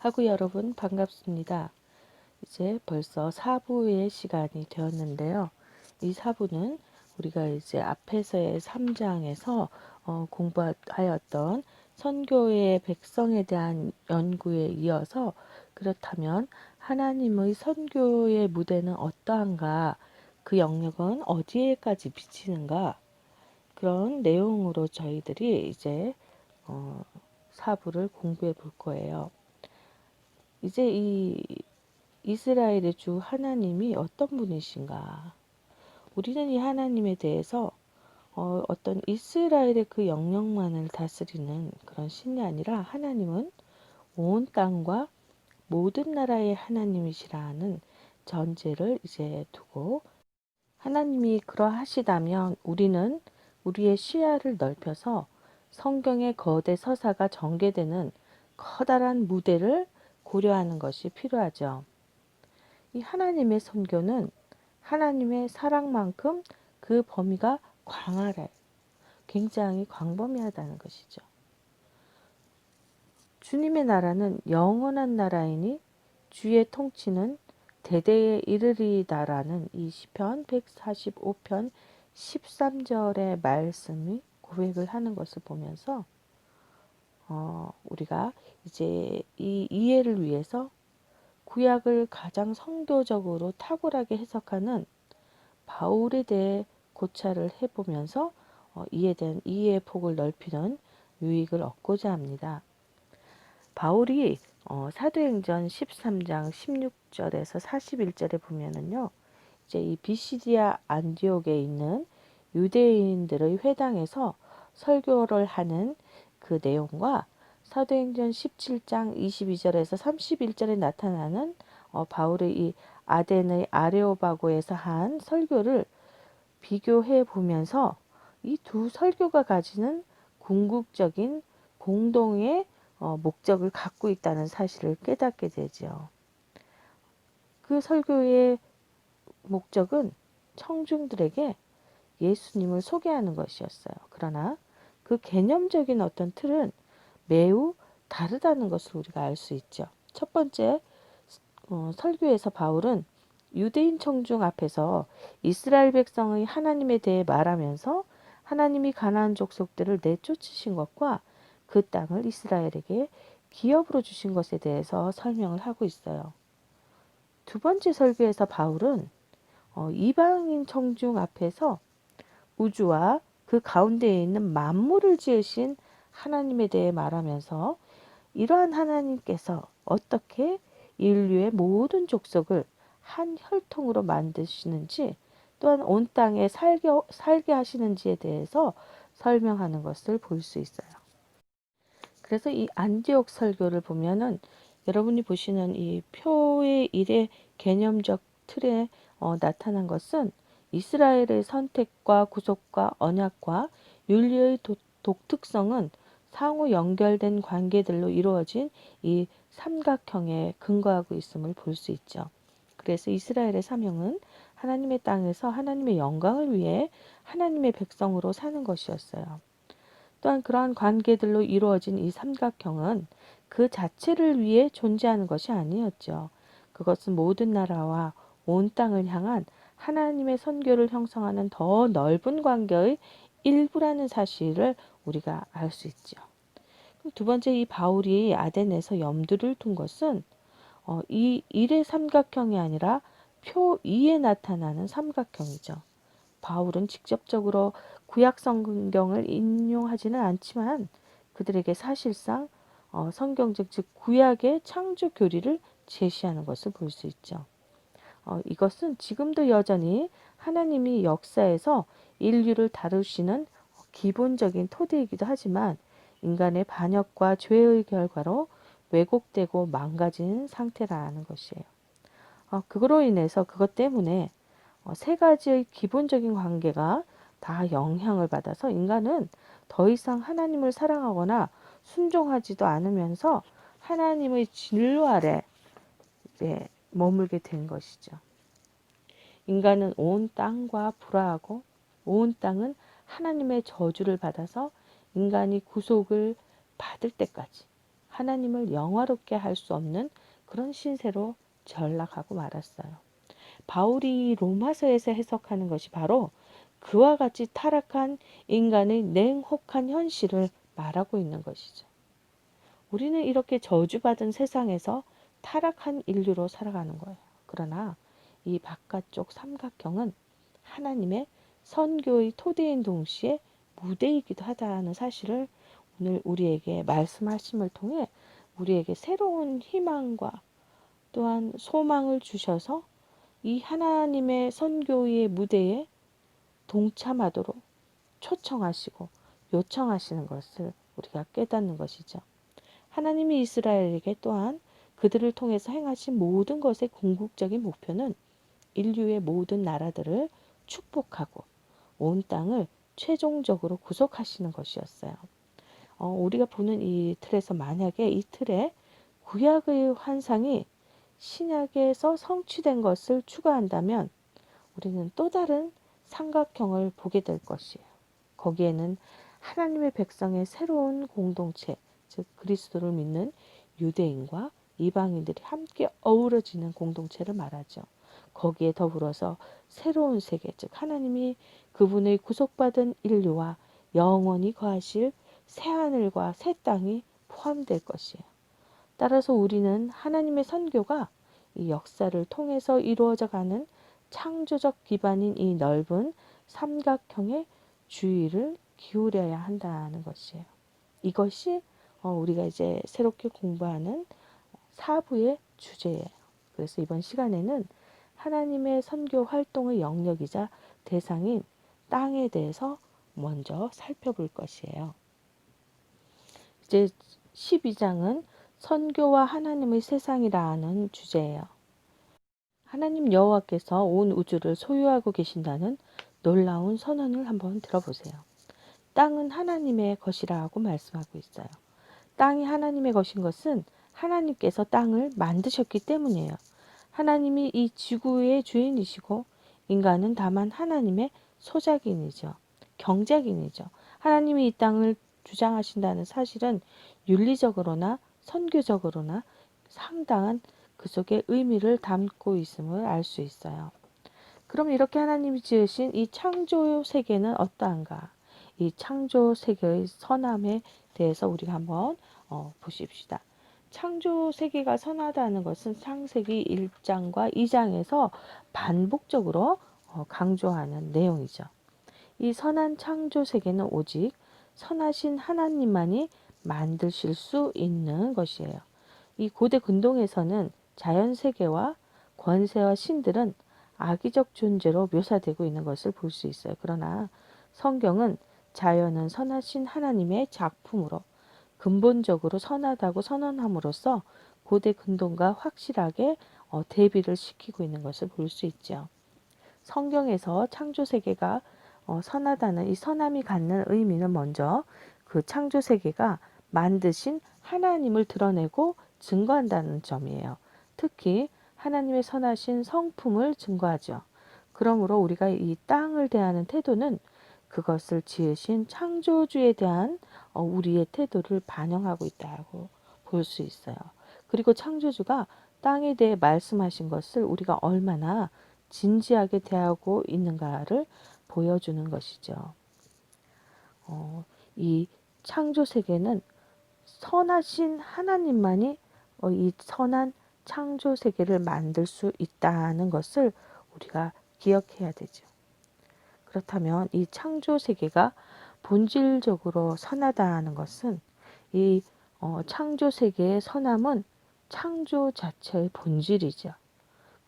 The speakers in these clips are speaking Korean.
하고 여러분 반갑습니다. 이제 벌써 4부의 시간이 되었는데요. 이 4부는 우리가 이제 앞에서의 3장에서 공부하였던 선교의 백성에 대한 연구에 이어서 그렇다면 하나님의 선교의 무대는 어떠한가, 그 영역은 어디에까지 미치는가, 그런 내용으로 저희들이 이제 4부를 공부해 볼 거예요. 이제 이 이스라엘의 주 하나님이 어떤 분이신가? 우리는 이 하나님에 대해서 어떤 이스라엘의 그 영역만을 다스리는 그런 신이 아니라 하나님은 온 땅과 모든 나라의 하나님이시라는 전제를 이제 두고, 하나님이 그러하시다면 우리는 우리의 시야를 넓혀서 성경의 거대 서사가 전개되는 커다란 무대를 고려하는 것이 필요하죠. 이 하나님의 선교는 하나님의 사랑만큼 그 범위가 광활해, 굉장히 광범위하다는 것이죠. 주님의 나라는 영원한 나라이니 주의 통치는 대대에 이르리다라는 이 시편 145편 13절의 말씀이 고백을 하는 것을 보면서 우리가 이제 이 이해를 위해서 구약을 가장 성도적으로 탁월하게 해석하는 바울에 대해 고찰을 해보면서 이에 대한 이해의 폭을 넓히는 유익을 얻고자 합니다. 바울이 사도행전 13장 16절에서 41절에 보면은요, 이제 이 비시디아 안디옥에 있는 유대인들의 회당에서 설교를 하는 그 내용과 사도행전 17장 22절에서 31절에 나타나는 바울의 이 아덴의 아레오바고에서 한 설교를 비교해 보면서 이 두 설교가 가지는 궁극적인 공동의 목적을 갖고 있다는 사실을 깨닫게 되죠. 그 설교의 목적은 청중들에게 예수님을 소개하는 것이었어요. 그러나 그 개념적인 어떤 틀은 매우 다르다는 것을 우리가 알 수 있죠. 첫 번째, 설교에서 바울은 유대인 청중 앞에서 이스라엘 백성의 하나님에 대해 말하면서 하나님이 가나안 족속들을 내쫓으신 것과 그 땅을 이스라엘에게 기업으로 주신 것에 대해서 설명을 하고 있어요. 두 번째 설교에서 바울은 이방인 청중 앞에서 우주와 그 가운데에 있는 만물을 지으신 하나님에 대해 말하면서 이러한 하나님께서 어떻게 인류의 모든 족속을 한 혈통으로 만드시는지, 또한 온 땅에 살게 하시는지에 대해서 설명하는 것을 볼 수 있어요. 그래서 이 안디옥 설교를 보면은 여러분이 보시는 이 표의 일의 개념적 틀에 나타난 것은 이스라엘의 선택과 구속과 언약과 윤리의 독특성은 상호 연결된 관계들로 이루어진 이 삼각형에 근거하고 있음을 볼 수 있죠. 그래서 이스라엘의 사명은 하나님의 땅에서 하나님의 영광을 위해 하나님의 백성으로 사는 것이었어요. 또한 그러한 관계들로 이루어진 이 삼각형은 그 자체를 위해 존재하는 것이 아니었죠. 그것은 모든 나라와 온 땅을 향한 하나님의 선교를 형성하는 더 넓은 관계의 일부라는 사실을 우리가 알 수 있죠. 두 번째, 이 바울이 아덴에서 염두를 둔 것은 이 일의 삼각형이 아니라 표 2에 나타나는 삼각형이죠. 바울은 직접적으로 구약 성경을 인용하지는 않지만 그들에게 사실상 성경적 즉 구약의 창조 교리를 제시하는 것을 볼 수 있죠. 이것은 지금도 여전히 하나님이 역사에서 인류를 다루시는 기본적인 토대이기도 하지만 인간의 반역과 죄의 결과로 왜곡되고 망가진 상태라는 것이에요. 그거로 인해서 그것 때문에 세 가지의 기본적인 관계가 다 영향을 받아서 인간은 더 이상 하나님을 사랑하거나 순종하지도 않으면서 하나님의 진노 아래 머물게 된 것이죠. 인간은 온 땅과 불화하고 온 땅은 하나님의 저주를 받아서 인간이 구속을 받을 때까지 하나님을 영화롭게 할 수 없는 그런 신세로 전락하고 말았어요. 바울이 로마서에서 해석하는 것이 바로 그와 같이 타락한 인간의 냉혹한 현실을 말하고 있는 것이죠. 우리는 이렇게 저주받은 세상에서 타락한 인류로 살아가는 거예요. 그러나 이 바깥쪽 삼각형은 하나님의 선교의 토대인 동시에 무대이기도 하다는 사실을 오늘 우리에게 말씀하심을 통해 우리에게 새로운 희망과 또한 소망을 주셔서 이 하나님의 선교의 무대에 동참하도록 초청하시고 요청하시는 것을 우리가 깨닫는 것이죠. 하나님이 이스라엘에게 또한 그들을 통해서 행하신 모든 것의 궁극적인 목표는 인류의 모든 나라들을 축복하고 온 땅을 최종적으로 구속하시는 것이었어요. 우리가 보는 이 틀에서 만약에 이 틀에 구약의 환상이 신약에서 성취된 것을 추가한다면 우리는 또 다른 삼각형을 보게 될 것이에요. 거기에는 하나님의 백성의 새로운 공동체, 즉 그리스도를 믿는 유대인과 이방인들이 함께 어우러지는 공동체를 말하죠. 거기에 더불어서 새로운 세계, 즉 하나님이 그분의 구속받은 인류와 영원히 거하실 새하늘과 새 땅이 포함될 것이에요. 따라서 우리는 하나님의 선교가 이 역사를 통해서 이루어져 가는 창조적 기반인 이 넓은 삼각형의 주의를 기울여야 한다는 것이에요. 이것이 우리가 이제 새롭게 공부하는 4부의 주제예요. 그래서 이번 시간에는 하나님의 선교 활동의 영역이자 대상인 땅에 대해서 먼저 살펴볼 것이에요. 이제 12장은 선교와 하나님의 세상이라는 주제예요. 하나님 여호와께서 온 우주를 소유하고 계신다는 놀라운 선언을 한번 들어보세요. 땅은 하나님의 것이라고 말씀하고 있어요. 땅이 하나님의 것인 것은 하나님께서 땅을 만드셨기 때문이에요. 하나님이 이 지구의 주인이시고 인간은 다만 하나님의 소작인이죠. 경작인이죠. 하나님이 이 땅을 주장하신다는 사실은 윤리적으로나 선교적으로나 상당한 그 속에 의미를 담고 있음을 알 수 있어요. 그럼 이렇게 하나님이 지으신 이 창조 세계는 어떠한가? 이 창조 세계의 선함에 대해서 우리가 한번 보십시다. 창조 세계가 선하다는 것은 창세기 1장과 2장에서 반복적으로 강조하는 내용이죠. 이 선한 창조 세계는 오직 선하신 하나님만이 만드실 수 있는 것이에요. 이 고대 근동에서는 자연 세계와 권세와 신들은 악의적 존재로 묘사되고 있는 것을 볼 수 있어요. 그러나 성경은 자연은 선하신 하나님의 작품으로 근본적으로 선하다고 선언함으로써 고대 근동과 확실하게 대비를 시키고 있는 것을 볼 수 있죠. 성경에서 창조 세계가 선하다는 이 선함이 갖는 의미는 먼저 그 창조 세계가 만드신 하나님을 드러내고 증거한다는 점이에요. 특히 하나님의 선하신 성품을 증거하죠. 그러므로 우리가 이 땅을 대하는 태도는 그것을 지으신 창조주에 대한 우리의 태도를 반영하고 있다고 볼 수 있어요. 그리고 창조주가 땅에 대해 말씀하신 것을 우리가 얼마나 진지하게 대하고 있는가를 보여주는 것이죠. 이 창조 세계는 선하신 하나님만이 이 선한 창조 세계를 만들 수 있다는 것을 우리가 기억해야 되죠. 그렇다면 이 창조 세계가 본질적으로 선하다는 것은 이 창조 세계의 선함은 창조 자체의 본질이죠.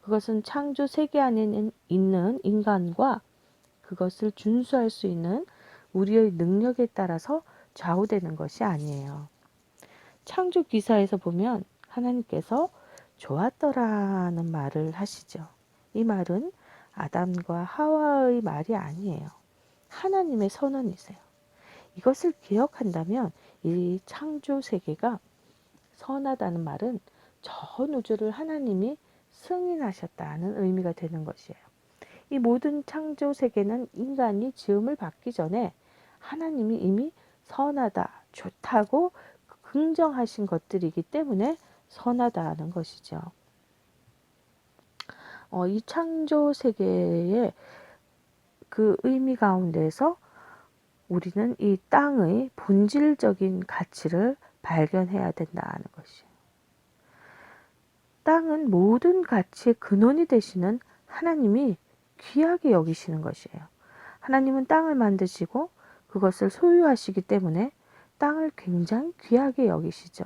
그것은 창조 세계 안에 있는 인간과 그것을 준수할 수 있는 우리의 능력에 따라서 좌우되는 것이 아니에요. 창조 기사에서 보면 하나님께서 좋았더라는 말을 하시죠. 이 말은 아담과 하와의 말이 아니에요. 하나님의 선언이세요. 이것을 기억한다면 이 창조 세계가 선하다는 말은 전 우주를 하나님이 승인하셨다는 의미가 되는 것이에요. 이 모든 창조 세계는 인간이 지음을 받기 전에 하나님이 이미 선하다, 좋다고 긍정하신 것들이기 때문에 선하다는 것이죠. 이 창조 세계의 그 의미 가운데서 우리는 이 땅의 본질적인 가치를 발견해야 된다는 것이에요. 땅은 모든 가치의 근원이 되시는 하나님이 귀하게 여기시는 것이에요. 하나님은 땅을 만드시고 그것을 소유하시기 때문에 땅을 굉장히 귀하게 여기시죠.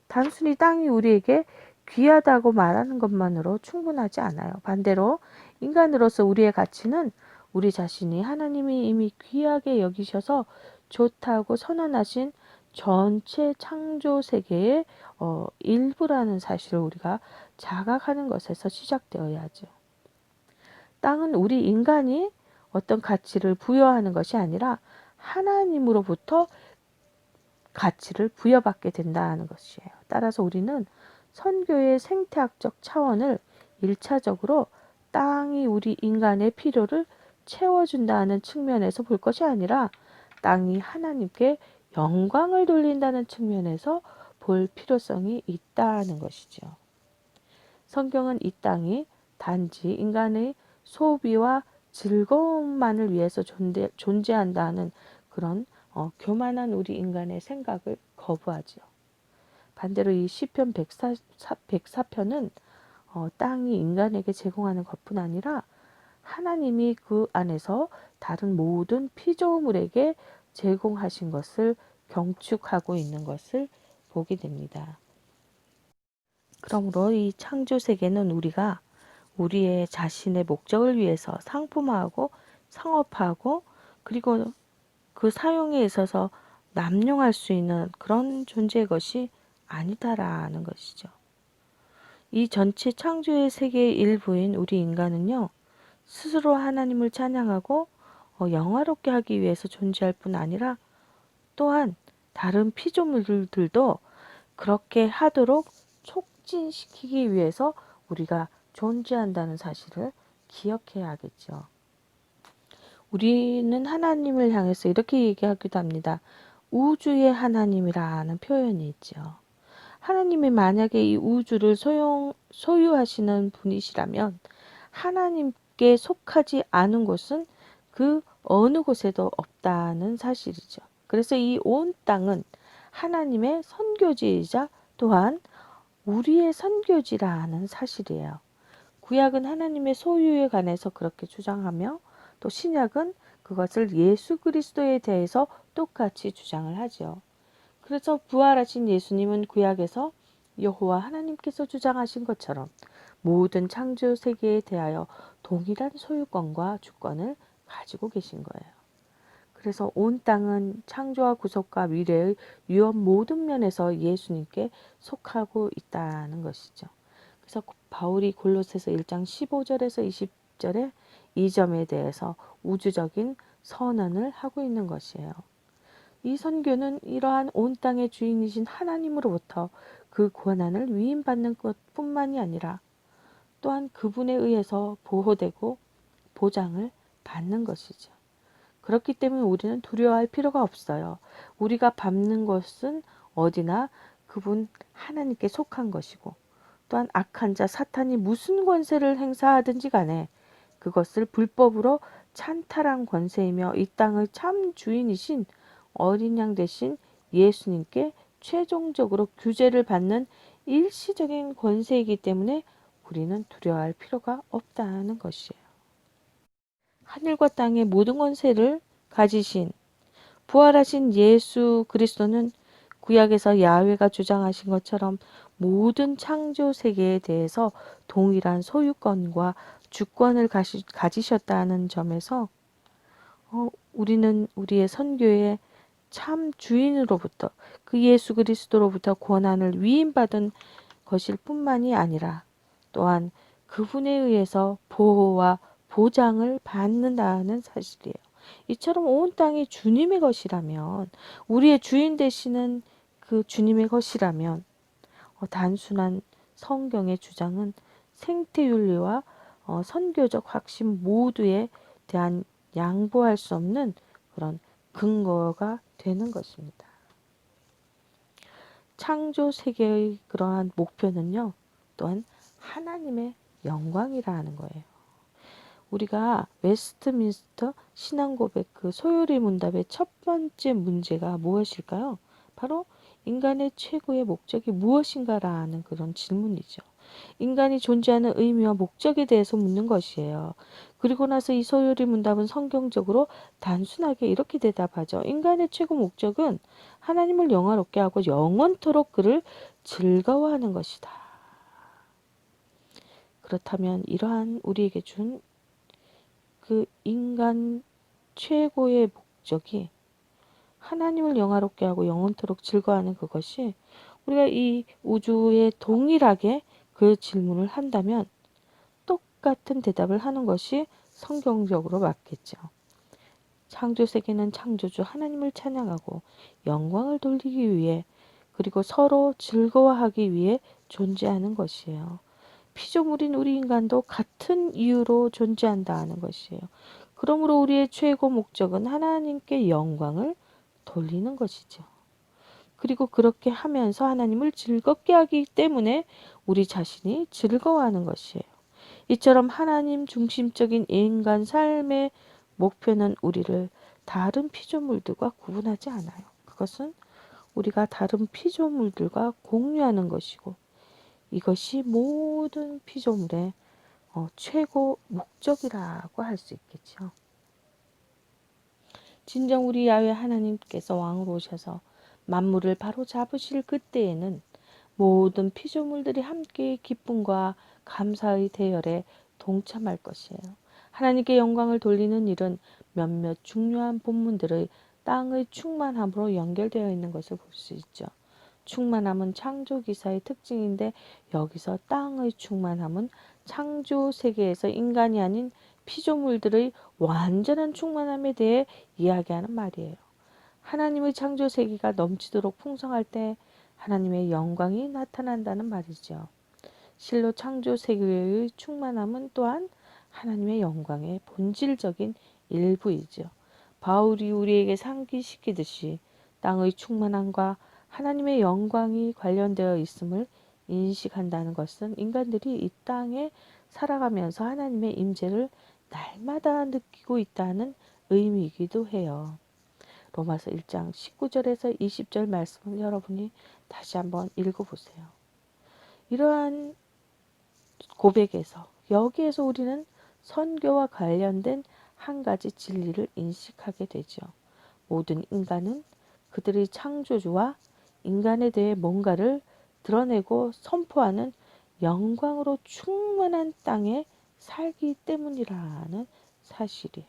단순히 땅이 우리에게 귀하다고 말하는 것만으로 충분하지 않아요. 반대로 인간으로서 우리의 가치는 우리 자신이 하나님이 이미 귀하게 여기셔서 좋다고 선언하신 전체 창조 세계의 일부라는 사실을 우리가 자각하는 것에서 시작되어야 하죠. 땅은 우리 인간이 어떤 가치를 부여하는 것이 아니라 하나님으로부터 가치를 부여받게 된다는 것이에요. 따라서 우리는 선교의 생태학적 차원을 1차적으로 땅이 우리 인간의 필요를 채워준다는 측면에서 볼 것이 아니라 땅이 하나님께 영광을 돌린다는 측면에서 볼 필요성이 있다는 것이죠. 성경은 이 땅이 단지 인간의 소비와 즐거움만을 위해서 존재한다는 그런 교만한 우리 인간의 생각을 거부하죠. 반대로 이 시편 104편은 땅이 인간에게 제공하는 것뿐 아니라 하나님이 그 안에서 다른 모든 피조물에게 제공하신 것을 경축하고 있는 것을 보게 됩니다. 그러므로 이 창조 세계는 우리가 우리의 자신의 목적을 위해서 상품화하고 상업화하고 그리고 그 사용에 있어서 남용할 수 있는 그런 존재의 것이 아니다라는 것이죠. 이 전체 창조의 세계의 일부인 우리 인간은요, 스스로 하나님을 찬양하고 영화롭게 하기 위해서 존재할 뿐 아니라 또한 다른 피조물들도 그렇게 하도록 촉진시키기 위해서 우리가 존재한다는 사실을 기억해야 하겠죠. 우리는 하나님을 향해서 이렇게 얘기하기도 합니다. 우주의 하나님이라는 표현이 있죠. 하나님이 만약에 이 우주를 소유하시는 분이시라면 하나님께 속하지 않은 곳은 그 어느 곳에도 없다는 사실이죠. 그래서 이 온 땅은 하나님의 선교지이자 또한 우리의 선교지라는 사실이에요. 구약은 하나님의 소유에 관해서 그렇게 주장하며 또 신약은 그것을 예수 그리스도에 대해서 똑같이 주장을 하죠. 그래서 부활하신 예수님은 구약에서 여호와 하나님께서 주장하신 것처럼 모든 창조 세계에 대하여 동일한 소유권과 주권을 가지고 계신 거예요. 그래서 온 땅은 창조와 구속과 미래의 유업 모든 면에서 예수님께 속하고 있다는 것이죠. 그래서 바울이 골로새서 1장 15절에서 20절에 이 점에 대해서 우주적인 선언을 하고 있는 것이에요. 이 선교는 이러한 온 땅의 주인이신 하나님으로부터 그 권한을 위임받는 것뿐만이 아니라 또한 그분에 의해서 보호되고 보장을 받는 것이죠. 그렇기 때문에 우리는 두려워할 필요가 없어요. 우리가 밟는 것은 어디나 그분 하나님께 속한 것이고 또한 악한 자 사탄이 무슨 권세를 행사하든지 간에 그것을 불법으로 찬탈한 권세이며 이 땅의 참 주인이신 어린 양 대신 예수님께 최종적으로 규제를 받는 일시적인 권세이기 때문에 우리는 두려워할 필요가 없다는 것이에요. 하늘과 땅의 모든 권세를 가지신 부활하신 예수 그리스도는 구약에서 야훼가 주장하신 것처럼 모든 창조 세계에 대해서 동일한 소유권과 주권을 가지셨다는 점에서 우리는 우리의 선교의 참 주인으로부터 그 예수 그리스도로부터 권한을 위임받은 것일 뿐만이 아니라 또한 그분에 의해서 보호와 보장을 받는다는 사실이에요. 이처럼 온 땅이 주님의 것이라면 우리의 주인 되시는 그 주님의 것이라면 단순한 성경의 주장은 생태윤리와 선교적 확신 모두에 대한 양보할 수 없는 그런 근거가 되는 것입니다. 창조 세계의 그러한 목표는요, 또한 하나님의 영광이라 하는 거예요. 우리가 웨스트민스터 신앙고백 그 소요리 문답의 첫 번째 문제가 무엇일까요? 바로 인간의 최고의 목적이 무엇인가라는 그런 질문이죠. 인간이 존재하는 의미와 목적에 대해서 묻는 것이에요. 그리고 나서 이 소요리 문답은 성경적으로 단순하게 이렇게 대답하죠. 인간의 최고 목적은 하나님을 영화롭게 하고 영원토록 그를 즐거워하는 것이다. 그렇다면 이러한 우리에게 준 그 인간 최고의 목적이 하나님을 영화롭게 하고 영원토록 즐거워하는 그것이 우리가 이 우주에 동일하게 그 질문을 한다면 똑같은 대답을 하는 것이 성경적으로 맞겠죠. 창조 세계는 창조주 하나님을 찬양하고 영광을 돌리기 위해 그리고 서로 즐거워하기 위해 존재하는 것이에요. 피조물인 우리 인간도 같은 이유로 존재한다는 것이에요. 그러므로 우리의 최고 목적은 하나님께 영광을 돌리는 것이죠. 그리고 그렇게 하면서 하나님을 즐겁게 하기 때문에 우리 자신이 즐거워하는 것이에요. 이처럼 하나님 중심적인 인간 삶의 목표는 우리를 다른 피조물들과 구분하지 않아요. 그것은 우리가 다른 피조물들과 공유하는 것이고 이것이 모든 피조물의 최고 목적이라고 할 수 있겠죠. 진정 우리 야훼 하나님께서 왕으로 오셔서 만물을 바로 잡으실 그때에는 모든 피조물들이 함께 기쁨과 감사의 대열에 동참할 것이에요. 하나님께 영광을 돌리는 일은 몇몇 중요한 본문들의 땅의 충만함으로 연결되어 있는 것을 볼 수 있죠. 충만함은 창조기사의 특징인데 여기서 땅의 충만함은 창조 세계에서 인간이 아닌 피조물들의 완전한 충만함에 대해 이야기하는 말이에요. 하나님의 창조 세계가 넘치도록 풍성할 때 하나님의 영광이 나타난다는 말이죠. 실로 창조 세계의 충만함은 또한 하나님의 영광의 본질적인 일부이죠. 바울이 우리에게 상기시키듯이 땅의 충만함과 하나님의 영광이 관련되어 있음을 인식한다는 것은 인간들이 이 땅에 살아가면서 하나님의 임재를 날마다 느끼고 있다는 의미이기도 해요. 로마서 1장 19절에서 20절 말씀을 여러분이 다시 한번 읽어보세요. 이러한 고백에서 여기에서 우리는 선교와 관련된 한 가지 진리를 인식하게 되죠. 모든 인간은 그들의 창조주와 인간에 대해 뭔가를 드러내고 선포하는 영광으로 충만한 땅에 살기 때문이라는 사실이에요.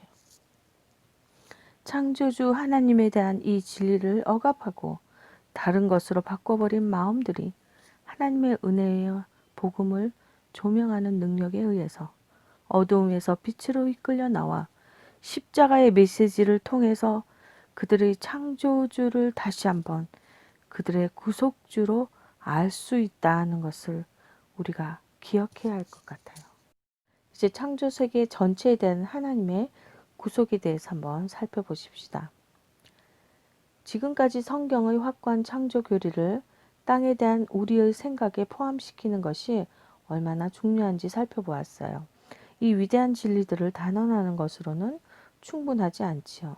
창조주 하나님에 대한 이 진리를 억압하고 다른 것으로 바꿔버린 마음들이 하나님의 은혜와 복음을 조명하는 능력에 의해서 어두움에서 빛으로 이끌려 나와 십자가의 메시지를 통해서 그들의 창조주를 다시 한번 그들의 구속주로 알 수 있다는 것을 우리가 기억해야 할 것 같아요. 이제 창조 세계 전체에 대한 하나님의 구속에 대해서 한번 살펴보십시다. 지금까지 성경의 확고한 창조 교리를 땅에 대한 우리의 생각에 포함시키는 것이 얼마나 중요한지 살펴보았어요. 이 위대한 진리들을 단언하는 것으로는 충분하지 않지요.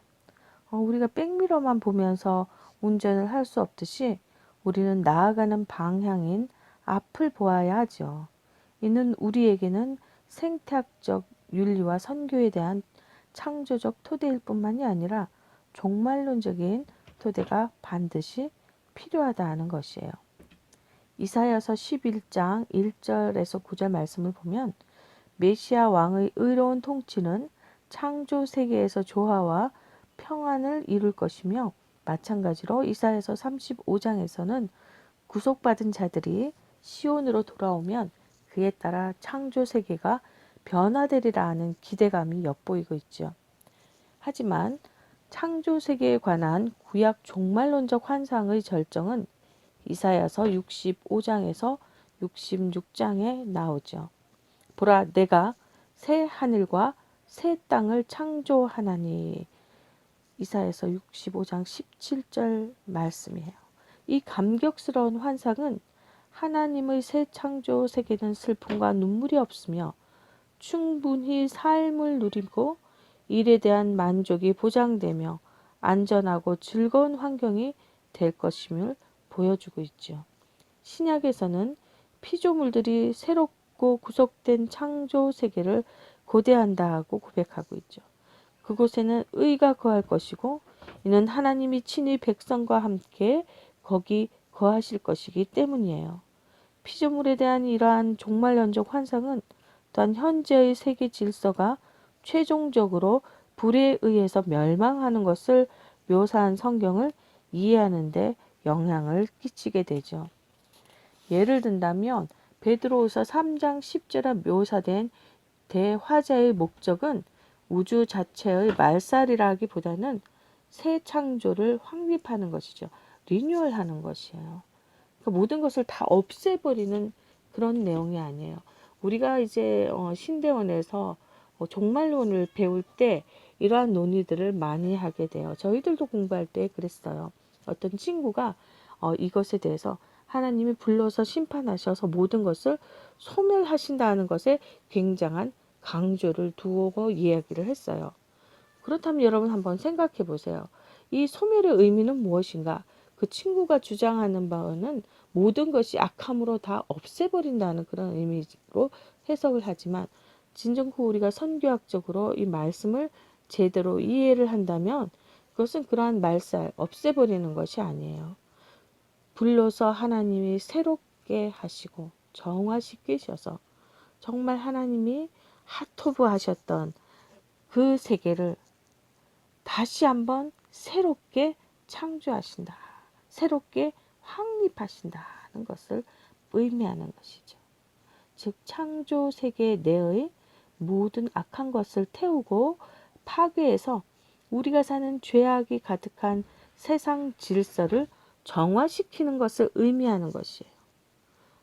우리가 백미러만 보면서 운전을 할 수 없듯이 우리는 나아가는 방향인 앞을 보아야 하죠. 이는 우리에게는 생태학적 윤리와 선교에 대한 창조적 토대일 뿐만이 아니라 종말론적인 토대가 반드시 필요하다는 것이에요. 이사야서 11장 1절에서 9절 말씀을 보면 메시아 왕의 의로운 통치는 창조 세계에서 조화와 평안을 이룰 것이며 마찬가지로 이사야서 35장에서는 구속받은 자들이 시온으로 돌아오면 그에 따라 창조 세계가 변화되리라 하는 기대감이 엿보이고 있죠. 하지만 창조 세계에 관한 구약 종말론적 환상의 절정은 이사야서 65장에서 66장에 나오죠. 보라, 내가 새 하늘과 새 땅을 창조하나니. 이사야서 65장 17절 말씀이에요. 이 감격스러운 환상은 하나님의 새 창조 세계는 슬픔과 눈물이 없으며 충분히 삶을 누리고 일에 대한 만족이 보장되며 안전하고 즐거운 환경이 될 것임을 보여주고 있죠. 신약에서는 피조물들이 새롭고 구속된 창조 세계를 고대한다고 고백하고 있죠. 그곳에는 의가 거할 것이고 이는 하나님이 친히 백성과 함께 거기 거하실 것이기 때문이에요. 피조물에 대한 이러한 종말론적 환상은 또한 현재의 세계 질서가 최종적으로 불에 의해서 멸망하는 것을 묘사한 성경을 이해하는 데 영향을 끼치게 되죠. 예를 든다면 베드로후서 3장 10절에 묘사된 대화자의 목적은 우주 자체의 말살이라기보다는 새 창조를 확립하는 것이죠. 리뉴얼하는 것이에요. 그러니까 모든 것을 다 없애버리는 그런 내용이 아니에요. 우리가 이제 신대원에서 종말론을 배울 때 이러한 논의들을 많이 하게 돼요. 저희들도 공부할 때 그랬어요. 어떤 친구가 이것에 대해서 하나님이 불러서 심판하셔서 모든 것을 소멸하신다는 것에 굉장한 강조를 두고 이야기를 했어요. 그렇다면 여러분 한번 생각해 보세요. 이 소멸의 의미는 무엇인가? 그 친구가 주장하는 바는 모든 것이 악함으로 다 없애버린다는 그런 의미로 해석을 하지만 진정그 우리가 선교학적으로 이 말씀을 제대로 이해를 한다면 그것은 그러한 말살, 없애버리는 것이 아니에요. 불러서 하나님이 새롭게 하시고 정화시키셔서 정말 하나님이 핫오브 하셨던 그 세계를 다시 한번 새롭게 창조하신다. 새롭게 확립하신다는 것을 의미하는 것이죠. 즉 창조 세계 내의 모든 악한 것을 태우고 파괴해서 우리가 사는 죄악이 가득한 세상 질서를 정화시키는 것을 의미하는 것이에요.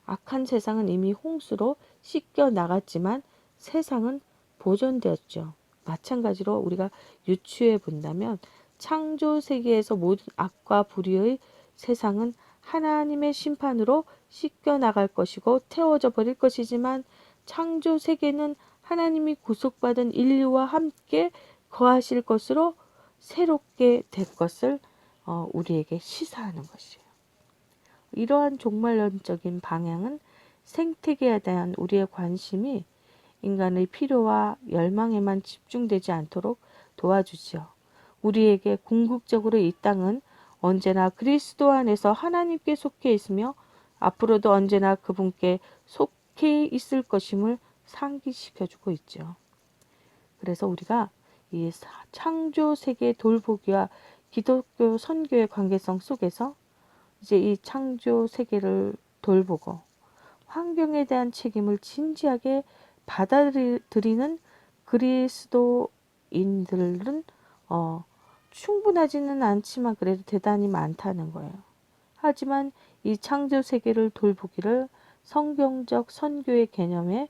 악한 세상은 이미 홍수로 씻겨 나갔지만 세상은 보존되었죠. 마찬가지로 우리가 유추해 본다면 창조 세계에서 모든 악과 불의의 세상은 하나님의 심판으로 씻겨 나갈 것이고 태워져 버릴 것이지만 창조 세계는 하나님이 구속받은 인류와 함께 거하실 것으로 새롭게 될 것을 우리에게 시사하는 것이에요. 이러한 종말론적인 방향은 생태계에 대한 우리의 관심이 인간의 필요와 열망에만 집중되지 않도록 도와주지요. 우리에게 궁극적으로 이 땅은 언제나 그리스도 안에서 하나님께 속해 있으며 앞으로도 언제나 그분께 속해 있을 것임을 상기시켜주고 있죠. 그래서 우리가 이 창조 세계 돌보기와 기독교 선교의 관계성 속에서 이제 이 창조 세계를 돌보고 환경에 대한 책임을 진지하게 받아들이는 그리스도인들은 충분하지는 않지만 그래도 대단히 많다는 거예요. 하지만 이 창조 세계를 돌보기를 성경적 선교의 개념에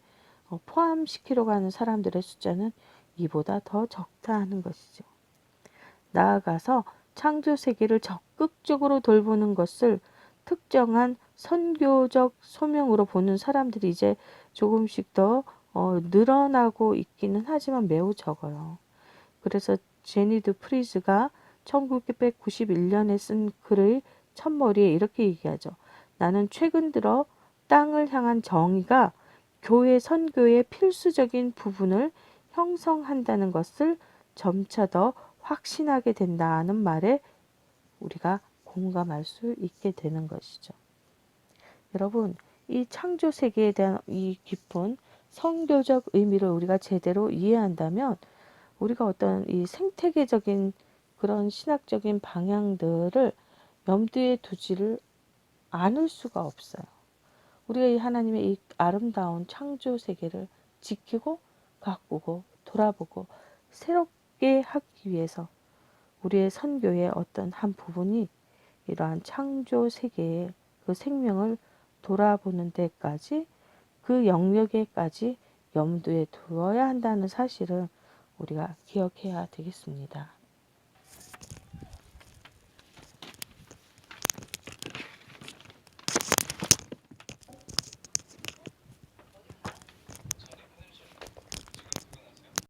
포함시키려고 하는 사람들의 숫자는 이보다 더 적다는 것이죠. 나아가서 창조 세계를 적극적으로 돌보는 것을 특정한 선교적 소명으로 보는 사람들이 이제 조금씩 더 늘어나고 있기는 하지만 매우 적어요. 그래서 제니드 프리즈가 1991년에 쓴 글의 첫머리에 이렇게 얘기하죠. 나는 최근 들어 땅을 향한 정의가 교회 선교의 필수적인 부분을 형성한다는 것을 점차 더 확신하게 된다는 말에 우리가 공감할 수 있게 되는 것이죠. 여러분, 이 창조 세계에 대한 이 깊은 선교적 의미를 우리가 제대로 이해한다면 우리가 어떤 이 생태계적인 그런 신학적인 방향들을 염두에 두지를 않을 수가 없어요. 우리가 이 하나님의 이 아름다운 창조 세계를 지키고 가꾸고 돌아보고 새롭게 하기 위해서 우리의 선교의 어떤 한 부분이 이러한 창조 세계의 그 생명을 돌아보는 데까지 그 영역에까지 염두에 두어야 한다는 사실을 우리가 기억해야 되겠습니다.